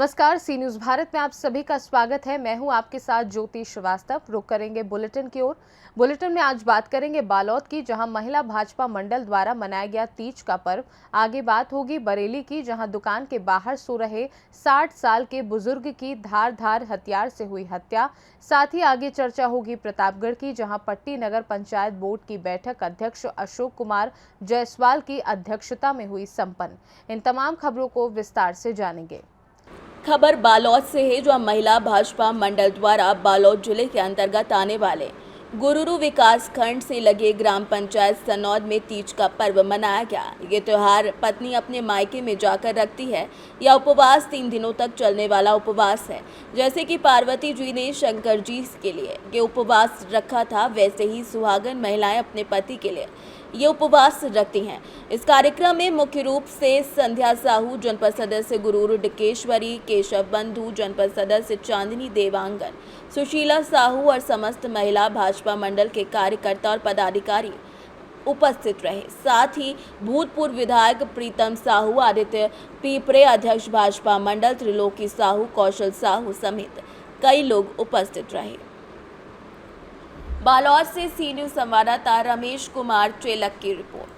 नमस्कार, सी न्यूज भारत में आप सभी का स्वागत है। मैं हूं आपके साथ ज्योति श्रीवास्तव। रुक करेंगे बुलेटिन की ओर। बुलेटिन में आज बात करेंगे बालोद की, जहां महिला भाजपा मंडल द्वारा मनाया गया तीज का पर्व। आगे बात होगी बरेली की, जहां दुकान के बाहर सो रहे 60 साल के बुजुर्ग की धार हथियार से हुई हत्या। साथ ही आगे चर्चा होगी प्रतापगढ़ की, जहां पट्टी नगर पंचायत बोर्ड की बैठक अध्यक्ष अशोक कुमार जायसवाल की अध्यक्षता में हुई संपन्न। इन तमाम खबरों को विस्तार से जानेंगे। खबर बालोद से है, जो महिला भाजपा मंडल द्वारा बालोद जिले के अंतर्गत आने वाले गुरुरू विकास खंड से लगे ग्राम पंचायत सनौद में तीज का पर्व मनाया गया। ये त्योहार पत्नी अपने मायके में जाकर रखती है। यह उपवास 3 दिनों तक चलने वाला उपवास है। जैसे कि पार्वती जी ने शंकर जी के लिए ये उपवास रखा था, वैसे ही सुहागन महिलाएं अपने पति के लिए ये उपवास रखती हैं। इस कार्यक्रम में मुख्य रूप से संध्या साहू जनपद सदस्य गुरुरू डिकेश्वरी, केशव बंधु जनपद सदस्य चांदनी देवांगन, सुशीला साहू और समस्त महिला भाजपा मंडल के कार्यकर्ता और पदाधिकारी उपस्थित रहे। साथ ही भूतपूर्व विधायक प्रीतम साहू, आदित्य पीपरे, अध्यक्ष भाजपा मंडल त्रिलोकी साहू, कौशल साहू समेत कई लोग उपस्थित रहे। बालोद से सी न्यूज संवाददाता रमेश कुमार चेलक की रिपोर्ट।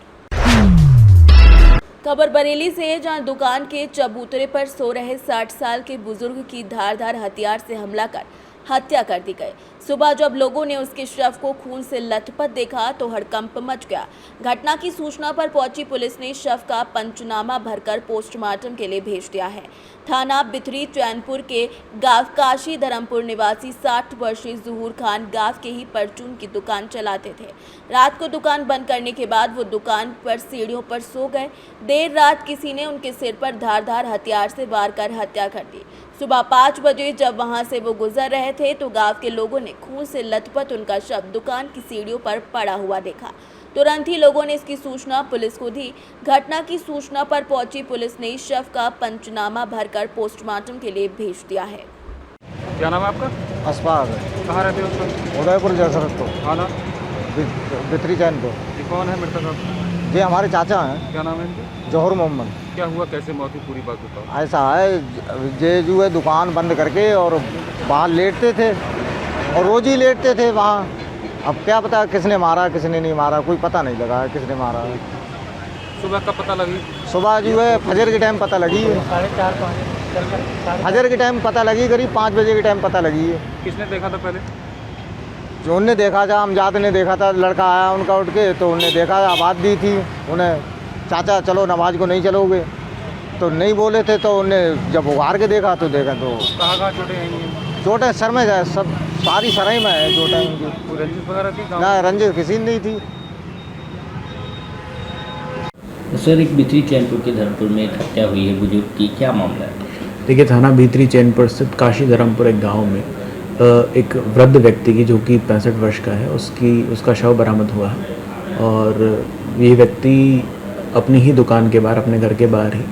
खबर बरेली से है, जहां दुकान के चबूतरे पर सो रहे 60 साल के बुजुर्ग की धार हथियार से हमला कर हत्या कर दी गई। सुबह जब लोगों ने उसके शव को खून से लथपथ देखा तो हड़कंप मच गया। घटना की सूचना पर पहुंची पुलिस ने शव का पंचनामा भरकर पोस्टमार्टम के लिए भेज दिया है। थाना बिथरी चैनपुर के गांव काशी धरमपुर निवासी 60 वर्षीय जहूर खान गांव के ही परचून की दुकान चलाते थे। रात को दुकान बंद करने के बाद वो दुकान पर सीढ़ियों पर सो गए। देर रात किसी ने उनके सिर पर धार हथियार से वार कर हत्या कर दी। सुबह 5 बजे जब वहां से वो गुजर रहे थे तो गांव के लोगों ने खून से लथपथ उनका शव दुकान की सीढ़ियों पर पड़ा हुआ देखा। तुरंत ही लोगों ने इसकी सूचना पुलिस को दी। घटना की सूचना पर पहुंची पुलिस ने शव का पंचनामा भरकर पोस्टमार्टम के लिए भेज दिया है। क्या नाम है आपका? अस्पाग। कहाँ रहते हो उसका? उदयपुर जसरत को खाना बिथरी चैनपुर। ये कौन है मृतक आप? ये हमारे चाचा हैं, क्या नाम है इनका? जौहर मोहम्मद। क्या हुआ, कैसे मौत हुई, पूरी बात बताओ। ऐसा है, ये जो है दुकान बंद करके और बाहर लेटते थे और रोज ही लेटते थे वहाँ। अब क्या पता किसने मारा किसने नहीं मारा, कोई पता नहीं लगा है किसने मारा है। सुबह कब पता लगी? सुबह जो है फजर के टाइम पता लगी है। 4:30 फजर के टाइम पता लगी, करीब 5 बजे के टाइम पता लगी है। किसने देखा था पहले? जो उनने देखा था, अमजाद ने देखा था, लड़का आया उनका उठ के, तो उनने देखा, आवाज़ दी थी उन्हें, चाचा चलो नमाज को नहीं चलोगे, तो नहीं बोले थे। तो उन्हें जब उगार के देखा तो देखा तो कहाँ चोटें हैं? चोटें सर में है, सब सारी सराई में है चोटें उनकी। कोई रंजिश वगैरह थी? ना रंजिश किसी ने नहीं थी। सर, एक बिथरी चैनपुर के धर्मपुर में एक हत्या हुई है बुजुर्ग की, क्या मामला है? देखिए, थाना बिथरी चैनपुर स्थित काशी धरमपुर एक गांव में एक वृद्ध व्यक्ति की, जो कि 65 वर्ष का है, उसका शव बरामद हुआ है। और ये व्यक्ति अपनी ही दुकान के बाहर, अपने घर के बाहर ही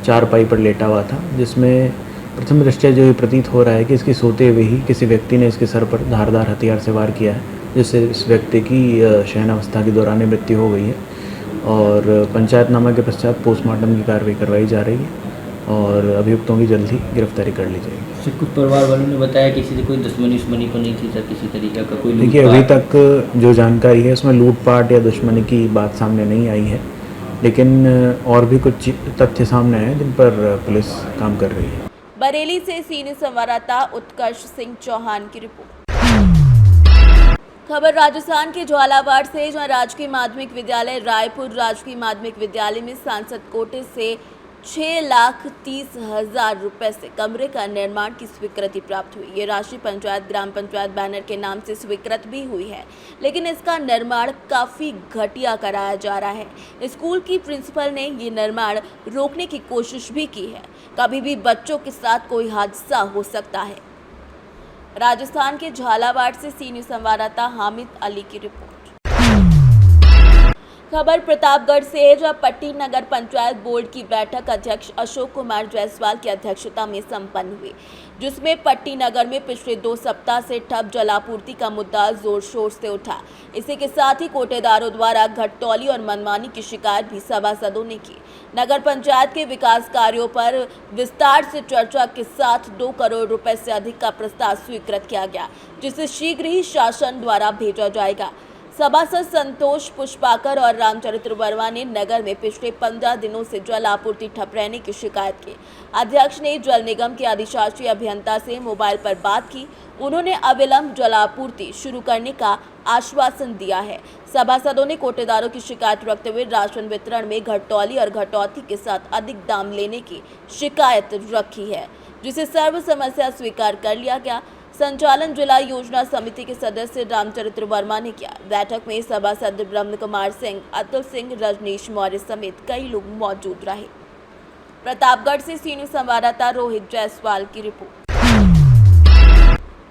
चारपाई पर लेटा हुआ था, जिसमें प्रथम दृष्टया जो ये प्रतीत हो रहा है कि इसके सोते हुए ही किसी व्यक्ति ने इसके सर पर धारदार हथियार से वार किया है, जिससे इस व्यक्ति की शयनावस्था के दौरान मृत्यु हो गई है। और पंचायतनामा के पश्चात पोस्टमार्टम की कार्रवाई करवाई जा रही है और अभियुक्तों की जल्द ही गिरफ्तारी कर ली जाएगी। कुछ परिवार वालों ने बताया किसी से कोई दुश्मनी को नहीं थी सर, किसी तरीके का कोई? देखिए, अभी तक जो जानकारी है उसमें लूटपाट या दुश्मनी की बात सामने नहीं आई है, लेकिन और भी कुछ तथ्य सामने आए जिन पर पुलिस काम कर रही है। बरेली से सी न्यूज संवाददाता उत्कर्ष सिंह चौहान की रिपोर्ट। खबर राजस्थान के झालावाड़ से, जहां राजकीय माध्यमिक विद्यालय रायपुर राजकीय माध्यमिक विद्यालय में सांसद कोटे से 6,30,000 रुपए से कमरे का निर्माण की स्वीकृति प्राप्त हुई। ये राशि पंचायत ग्राम पंचायत बैनर के नाम से स्वीकृत भी हुई है, लेकिन इसका निर्माण काफ़ी घटिया कराया जा रहा है। स्कूल की प्रिंसिपल ने ये निर्माण रोकने की कोशिश भी की है। कभी भी बच्चों के साथ कोई हादसा हो सकता है। राजस्थान के झालावाड़ से सी न्यूज संवाददाता हामिद अली की रिपोर्ट। खबर प्रतापगढ़ से है, जहां पट्टी नगर पंचायत बोर्ड की बैठक अध्यक्ष अशोक कुमार जायसवाल की अध्यक्षता में संपन्न हुई, जिसमें पट्टी नगर में पिछले 2 सप्ताह से ठप जलापूर्ति का मुद्दा जोर शोर से उठा। इसी के साथ ही कोटेदारों द्वारा घटतौली और मनमानी की शिकायत भी सभासदों ने की। नगर पंचायत के विकास कार्यों पर विस्तार से चर्चा के साथ 2 करोड़ रुपए से अधिक का प्रस्ताव स्वीकृत किया गया, जिसे शीघ्र ही शासन द्वारा भेजा जाएगा। सभासद संतोष पुष्पाकर और रामचरित्र वर्मा ने नगर में पिछले 15 दिनों से जल आपूर्ति ठप रहने की शिकायत की। अध्यक्ष ने जल निगम के अधिशासी अभियंता से मोबाइल पर बात की। उन्होंने अविलंब जल आपूर्ति शुरू करने का आश्वासन दिया है। सभासदों ने कोटेदारों की शिकायत रखते हुए राशन वितरण में घटतौली और घटौती के साथ अधिक दाम लेने की शिकायत रखी है, जिसे सर्व समस्या स्वीकार कर लिया गया। संचालन जिला योजना समिति के सदस्य रामचरित्र वर्मा ने किया। बैठक में सभासद ब्रह्म कुमार सिंह, अतुल सिंह, रजनीश मौर्य समेत कई लोग मौजूद रहे। प्रतापगढ़ से सीनियर संवाददाता रोहित जायसवाल की रिपोर्ट।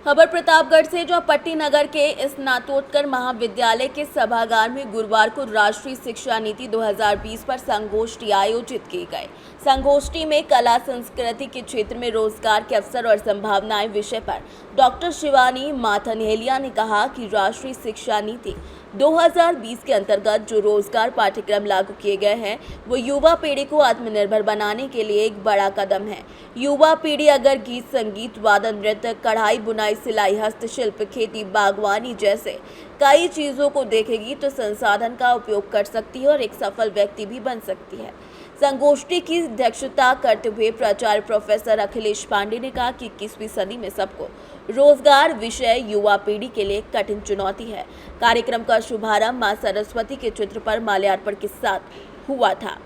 खबर प्रतापगढ़ से, जो पट्टी नगर के स्नातकोत्तर महाविद्यालय के सभागार में गुरुवार को राष्ट्रीय शिक्षा नीति 2020 पर संगोष्ठी आयोजित की गई। संगोष्ठी में कला संस्कृति के क्षेत्र में रोजगार के अवसर और संभावनाएं विषय पर डॉक्टर शिवानी माथनहेलिया ने कहा कि राष्ट्रीय शिक्षा नीति 2020 के अंतर्गत जो रोजगार पाठ्यक्रम लागू किए गए हैं, वो युवा पीढ़ी को आत्मनिर्भर बनाने के लिए एक बड़ा कदम है। युवा पीढ़ी अगर गीत संगीत, वादन, नृत्य, कढ़ाई, बुनाई, सिलाई, हस्तशिल्प, खेती, बागवानी जैसे कई चीज़ों को देखेगी तो संसाधन का उपयोग कर सकती है और एक सफल व्यक्ति भी बन सकती है। संगोष्ठी की अध्यक्षता करते हुए प्राचार्य प्रोफेसर अखिलेश पांडे ने कहा कि 21वीं सदी में सबको रोजगार विषय युवा पीढ़ी के लिए कठिन चुनौती है। कार्यक्रम का शुभारंभ मां सरस्वती के चित्र पर माल्यार्पण के साथ हुआ था।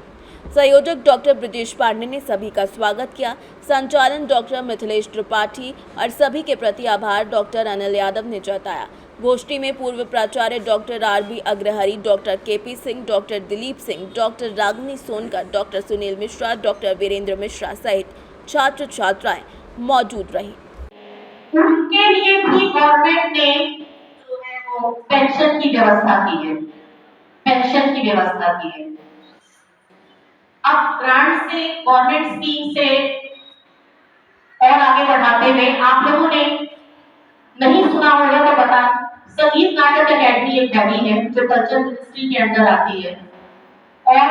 संयोजक डॉक्टर ब्रजेश पांडे ने सभी का स्वागत किया। संचालन डॉक्टर मिथिलेश त्रिपाठी और सभी के प्रति आभार डॉक्टर अनिल यादव ने जताया। गोष्ठी में पूर्व प्राचार्य doctor R B. Agrahari, doctor K P. Singh, doctor Dilip Singh, doctor Ragini Sonkar, doctor Sunil Mishra, doctor Virendra Mishra सहित छात्र छात्राएं मौजूद रही। उनके लिए भी गवर्नमेंट ने जो है वो पेंशन की व्यवस्था की है, पेंशन की व्यवस्था की है। अब ग्रांट से, गवर्नमेंट स्कीम से और आगे बढ़ाते हुए आप लोगों ने नहीं सुना होगा तो बता, संगीत नाटक अकेडमी एक बनी है जो कल्चर मिनिस्ट्री के अंडर आती है, और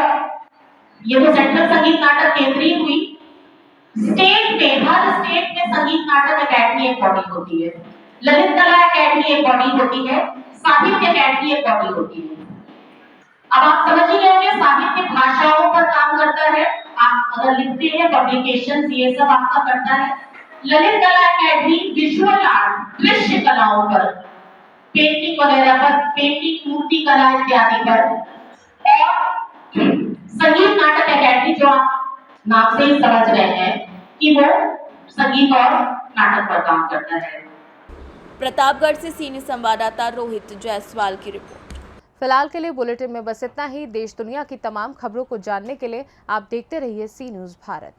ये तो सेंट्रल संगीत नाटक केंद्रीय हुई। स्टेट में, हर स्टेट में संगीत नाटक अकेडमी एक बॉडी होती है, ललित कला अकेडमी एक बॉडी होती है, साहित्य अकेडमी एक बॉडी होती है। अब आप समझ ही होंगे, साहित्य भाषाओं पर काम करता है, आप अगर लिखते हैं पब्लिकेशन, ये सब आपका करता है। ललित कला अकेडमी विजुअल आर्ट, दृश्य कलाओं पर, पेंटिंग वगैरह पर, पेंटिंग, मूर्ति कला इत्यादि पर, और संगीत नाटक अकेडमी जो आप नाम से ही समझ रहे हैं कि वो संगीत और नाटक पर काम करता है। प्रतापगढ़ से सीनियर संवाददाता रोहित जायसवाल की रिपोर्ट। फिलहाल के लिए बुलेटिन में बस इतना ही। देश दुनिया की तमाम खबरों को जानने के लिए आप देखते रहिए सी न्यूज़ भारत।